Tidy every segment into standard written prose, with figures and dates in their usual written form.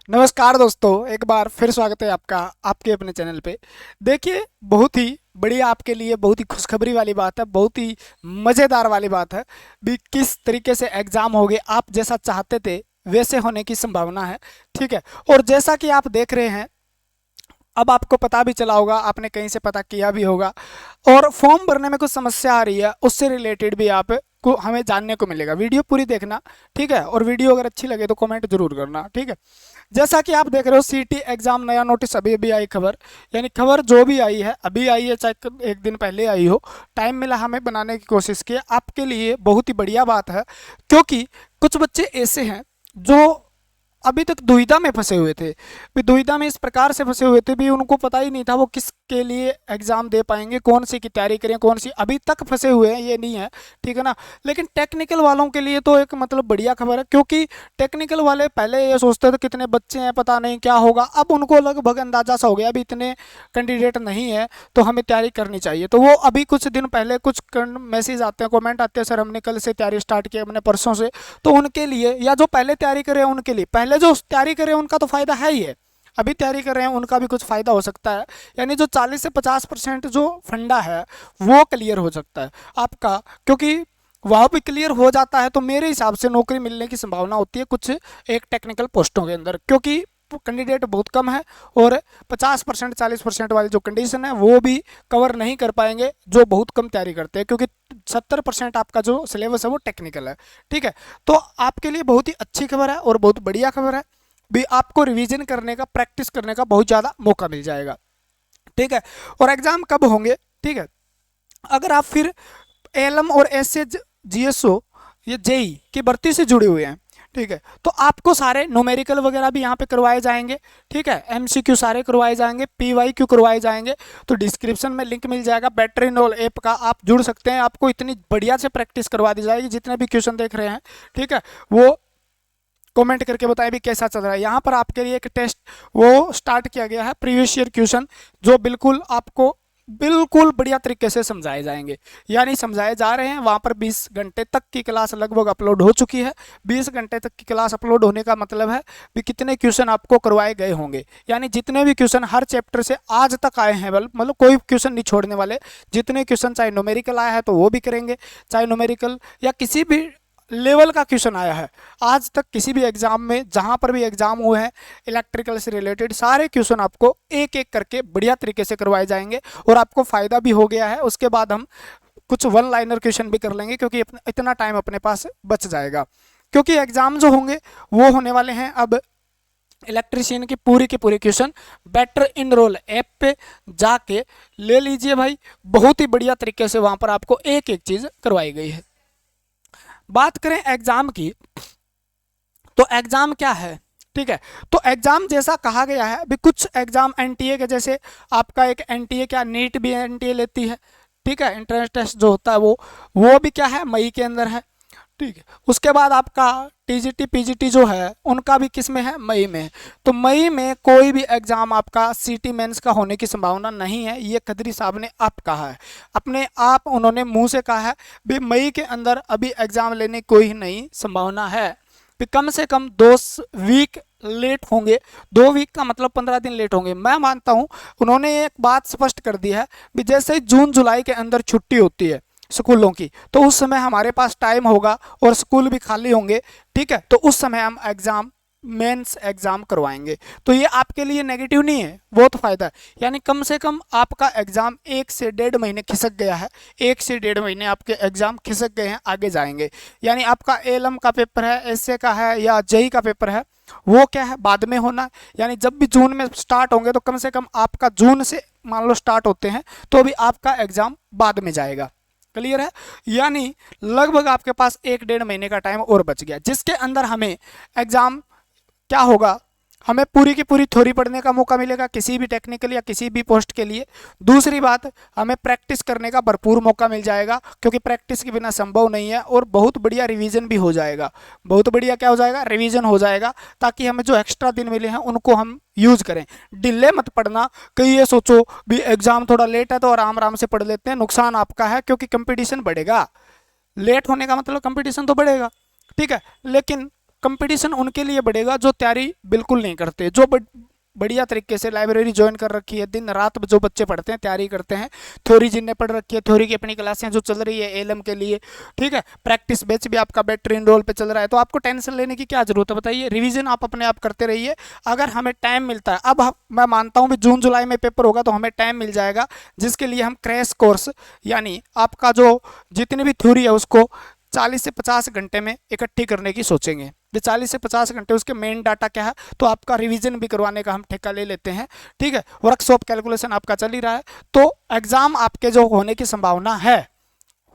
नमस्कार दोस्तों, एक बार फिर स्वागत है आपका आपके अपने चैनल पे। देखिए, बहुत ही बढ़िया आपके लिए बहुत ही खुशखबरी वाली बात है, बहुत ही मज़ेदार वाली बात है भी। किस तरीके से एग्ज़ाम हो गए, आप जैसा चाहते थे वैसे होने की संभावना है। ठीक है। और जैसा कि आप देख रहे हैं, अब आपको पता भी चला होगा, आपने कहीं से पता किया भी होगा, और फॉर्म भरने में कुछ समस्या आ रही है, उससे रिलेटेड भी आप को हमें जानने को मिलेगा। वीडियो पूरी देखना, ठीक है। और वीडियो अगर अच्छी लगे तो कमेंट जरूर करना, ठीक है। जैसा कि आप देख रहे हो, सीटी एग्जाम नया नोटिस अभी अभी आई खबर, यानी खबर जो भी आई है अभी आई है, चाहे एक दिन पहले आई हो, टाइम मिला हमें बनाने की कोशिश की। आपके लिए बहुत ही बढ़िया बात है, क्योंकि कुछ बच्चे ऐसे हैं जो अभी तक दुविधा में फंसे हुए थे। भी दुविधा में इस प्रकार से फंसे हुए थे भी, उनको पता ही नहीं था वो किसके लिए एग्जाम दे पाएंगे, कौन सी की तैयारी करें, कौन सी अभी तक फंसे हुए हैं, ये नहीं है, ठीक है ना। लेकिन टेक्निकल वालों के लिए तो एक मतलब बढ़िया खबर है, क्योंकि टेक्निकल वाले पहले ये सोचते थे कितने बच्चे हैं, पता नहीं क्या होगा। अब उनको लगभग अंदाजा सा हो गया, अभी इतने कैंडिडेट नहीं है तो हमें तैयारी करनी चाहिए। तो वो अभी कुछ दिन पहले कुछ मैसेज आते हैं, कमेंट आते हैं, सर हमने कल से तैयारी स्टार्ट की, हमने परसों से। तो उनके लिए, या जो पहले तैयारी करे उनके लिए, पहले जो तैयारी करे उनका तो फायदा है ही है, अभी तैयारी कर रहे हैं उनका भी कुछ फायदा हो सकता है। यानी जो 40 से 50% जो फंडा है वो क्लियर हो सकता है आपका, क्योंकि वह भी क्लियर हो जाता है तो मेरे हिसाब से नौकरी मिलने की संभावना होती है कुछ एक टेक्निकल पोस्टों के अंदर, क्योंकि कैंडिडेट बहुत कम है। और 50% 40% वाली जो कंडीशन है वो भी कवर नहीं कर पाएंगे जो बहुत कम तैयारी करते हैं, क्योंकि 70% आपका जो सिलेबस है वो टेक्निकल है, ठीक है। तो आपके लिए बहुत ही अच्छी खबर है और बहुत बढ़िया खबर है भी, आपको रिवीजन करने का, प्रैक्टिस करने का बहुत ज़्यादा मौका मिल जाएगा, ठीक है। और एग्ज़ाम कब होंगे, ठीक है। अगर आप फिर एलएम और एस एच जीएसओ, ये जेई की भर्ती से जुड़े हुए हैं, ठीक है, तो आपको सारे न्यूमेरिकल वगैरह भी यहाँ पे करवाए जाएंगे, ठीक है। एमसीक्यू सारे करवाए जाएंगे, पीवाईक्यू करवाए जाएंगे। तो डिस्क्रिप्शन में लिंक मिल जाएगा बैटरी नोल ऐप का, आप जुड़ सकते हैं। आपको इतनी बढ़िया से प्रैक्टिस करवा दी जाएगी, जितने भी क्वेश्चन देख रहे हैं, ठीक है, वो कमेंट करके बताएं भी कैसा चल रहा है। यहाँ पर आपके लिए एक टेस्ट वो स्टार्ट किया गया है, प्रीवियस ईयर क्वेश्चन, जो बिल्कुल आपको बिल्कुल बढ़िया तरीके से समझाए जाएंगे, यानी समझाए जा रहे हैं। वहाँ पर 20 घंटे तक की क्लास लगभग अपलोड हो चुकी है। 20 घंटे तक की क्लास अपलोड होने का मतलब है कि कितने क्वेश्चन आपको करवाए गए होंगे, यानी जितने भी क्वेश्चन हर चैप्टर से आज तक आए हैं, मतलब कोई क्वेश्चन नहीं छोड़ने वाले। जितने क्वेश्चन चाहे न्यूमेरिकल आया है तो वो भी करेंगे, चाहे न्यूमेरिकल या किसी भी लेवल का क्वेश्चन आया है आज तक किसी भी एग्जाम में, जहां पर भी एग्जाम हुए हैं इलेक्ट्रिकल से रिलेटेड, सारे क्वेश्चन आपको एक एक करके बढ़िया तरीके से करवाए जाएंगे और आपको फायदा भी हो गया है। उसके बाद हम कुछ वन लाइनर क्वेश्चन भी कर लेंगे, क्योंकि इतना टाइम अपने पास बच जाएगा। क्योंकि एग्जाम जो होंगे वो होने वाले हैं अब इलेक्ट्रीशियन की पूरी क्वेश्चन बेटर इनरोल ऐप पे जाके ले लीजिए भाई। बहुत ही बढ़िया तरीके से वहां पर आपको एक एक चीज करवाई गई है। बात करें एग्जाम की, तो एग्जाम क्या है, ठीक है। तो एग्जाम जैसा कहा गया है अभी, कुछ एग्जाम एनटीए के जैसे, आपका एक एनटीए क्या, नीट भी एनटीए लेती है, ठीक है। एंट्रेंस टेस्ट जो होता है वो भी क्या है, मई के अंदर है, ठीक है। उसके बाद आपका टीजीटी पीजीटी जो है उनका भी किस में है, मई में। तो मई में कोई भी एग्जाम आपका सीटी मेंस का होने की संभावना नहीं है, ये खदरी साहब ने आप कहा है, अपने आप उन्होंने मुंह से कहा है भी मई के अंदर अभी एग्जाम लेने की कोई नहीं संभावना है। भी कम से कम 2 वीक लेट होंगे, 2 वीक का मतलब 15 दिन लेट होंगे, मैं मानता हूँ। उन्होंने एक बात स्पष्ट कर दी है भी जैसे ही जून जुलाई के अंदर छुट्टी होती है स्कूलों की, तो उस समय हमारे पास टाइम होगा और स्कूल भी खाली होंगे, ठीक है। तो उस समय हम एग्जाम, मेंस एग्जाम करवाएंगे। तो ये आपके लिए नेगेटिव नहीं है, बहुत फायदा है। यानी कम से कम आपका एग्जाम 1 से 1.5 महीने खिसक गया है, 1 से 1.5 महीने आपके एग्जाम खिसक गए हैं, आगे जाएंगे। यानी आपका एलएम का पेपर है, एसए का है या जेई का पेपर है, वो क्या है, बाद में होना। यानी जब भी जून में स्टार्ट होंगे तो कम से कम आपका जून से मान लो स्टार्ट होते हैं तो भी आपका एग्जाम बाद में जाएगा, क्लियर है। यानी लगभग आपके पास 1 डेढ़ महीने का टाइम और बच गया, जिसके अंदर हमें एग्जाम क्या होगा, हमें पूरी की पूरी थ्योरी पढ़ने का मौका मिलेगा किसी भी टेक्निकल या किसी भी पोस्ट के लिए। दूसरी बात, हमें प्रैक्टिस करने का भरपूर मौका मिल जाएगा, क्योंकि प्रैक्टिस के बिना संभव नहीं है। और बहुत बढ़िया रिवीजन भी हो जाएगा, बहुत बढ़िया क्या हो जाएगा, रिवीजन हो जाएगा, ताकि हमें जो एक्स्ट्रा दिन मिले हैं उनको हम यूज करें। डिले मत पढ़ना, कहीं ये सोचो भी एग्जाम थोड़ा लेट है तो आराम आराम से पढ़ लेते हैं, नुकसान आपका है, क्योंकि कंपटीशन बढ़ेगा। लेट होने का मतलब कंपटीशन तो बढ़ेगा, ठीक है, लेकिन कंपटीशन उनके लिए बढ़ेगा जो तैयारी बिल्कुल नहीं करते, जो बढ़िया तरीके से लाइब्रेरी ज्वाइन कर रखी है, दिन रात जो बच्चे पढ़ते हैं, तैयारी करते हैं, थ्योरी जिनने पढ़ रखी है, थ्योरी की अपनी क्लासें जो चल रही है एलएम के लिए, ठीक है, प्रैक्टिस बैच भी आपका बेटर इनरोल पे चल रहा है, तो आपको टेंशन लेने की क्या जरूरत है बताइए। रिवीजन आप अपने आप करते रहिए, अगर हमें टाइम मिलता है, अब मैं मानता हूँ भी जून जुलाई में पेपर होगा तो हमें टाइम मिल जाएगा, जिसके लिए हम क्रैश कोर्स यानी आपका जो जितनी भी थ्योरी है उसको 40 से 50 घंटे में इकट्ठी करने की सोचेंगे। जो 40 से 50 घंटे उसके मेन डाटा क्या है, तो आपका रिवीजन भी करवाने का हम ठेका ले लेते हैं, ठीक है। वर्कशॉप कैलकुलेशन आपका चल ही रहा है, तो एग्जाम आपके जो होने की संभावना है,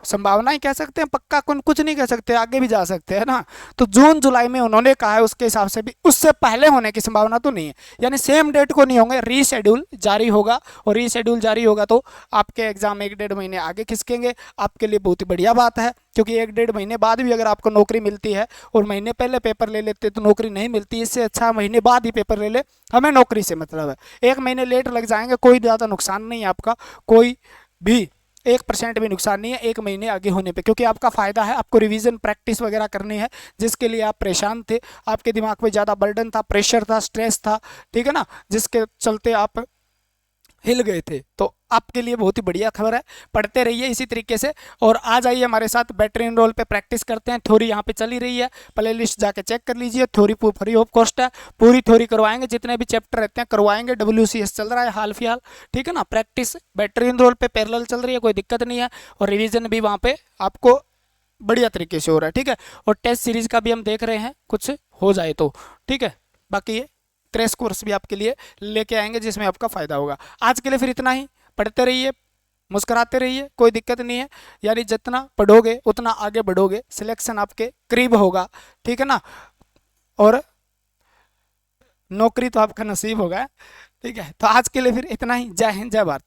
संभावना ही कह सकते हैं, पक्का कुछ नहीं कह सकते, आगे भी जा सकते हैं ना। तो जून जुलाई में उन्होंने कहा है, उसके हिसाब से भी उससे पहले होने की संभावना तो नहीं है, यानी सेम डेट को नहीं होंगे, रीशेड्यूल जारी होगा, और रीशेड्यूल जारी होगा तो आपके एग्जाम 1-1.5 महीने आगे खिसकेंगे। आपके लिए बहुत ही बढ़िया बात है, क्योंकि 1-1.5 महीने बाद भी अगर आपको नौकरी मिलती है, और महीने पहले पेपर ले लेते तो नौकरी नहीं मिलती, इससे अच्छा महीने बाद ही पेपर ले ले, हमें नौकरी से मतलब है। 1 महीने लेट लग जाएंगे, कोई ज़्यादा नुकसान नहीं है आपका, कोई भी 1% भी नुकसान नहीं है 1 महीने आगे होने पे, क्योंकि आपका फ़ायदा है, आपको रिवीजन प्रैक्टिस वगैरह करनी है, जिसके लिए आप परेशान थे, आपके दिमाग में ज़्यादा बर्डन था, प्रेशर था, स्ट्रेस था, ठीक है ना, जिसके चलते आप हिल गए थे। तो आपके लिए बहुत ही बढ़िया खबर है, पढ़ते रहिए इसी तरीके से, और आ जाइए हमारे साथ बैटरी इनरोल पे प्रैक्टिस करते हैं। थ्योरी यहाँ पे चली रही है, प्ले लिस्ट जाके चेक कर लीजिए, थ्योरी फ्री ऑफ कॉस्ट है, पूरी थ्योरी करवाएंगे, जितने भी चैप्टर रहते हैं करवाएंगे, WCS चल रहा है हाल फिलहाल, ठीक है ना। प्रैक्टिस बैटरी इनरोल पे पैरेलल चल रही है, कोई दिक्कत नहीं है, और रिविजन भी वहाँ पे आपको बढ़िया तरीके से हो रहा है, ठीक है। और टेस्ट सीरीज का भी हम देख रहे हैं, कुछ हो जाए तो, ठीक है। बाकी ये क्रैश कोर्स भी आपके लिए लेके आएंगे, जिसमें आपका फ़ायदा होगा। आज के लिए फिर इतना ही, पढ़ते रहिए, मुस्कुराते रहिए, कोई दिक्कत नहीं है, यानी जितना पढ़ोगे उतना आगे बढ़ोगे, सिलेक्शन आपके करीब होगा, ठीक है ना, और नौकरी तो आपका नसीब होगा, ठीक है। तो आज के लिए फिर इतना ही, जय हिंद, जय भारत।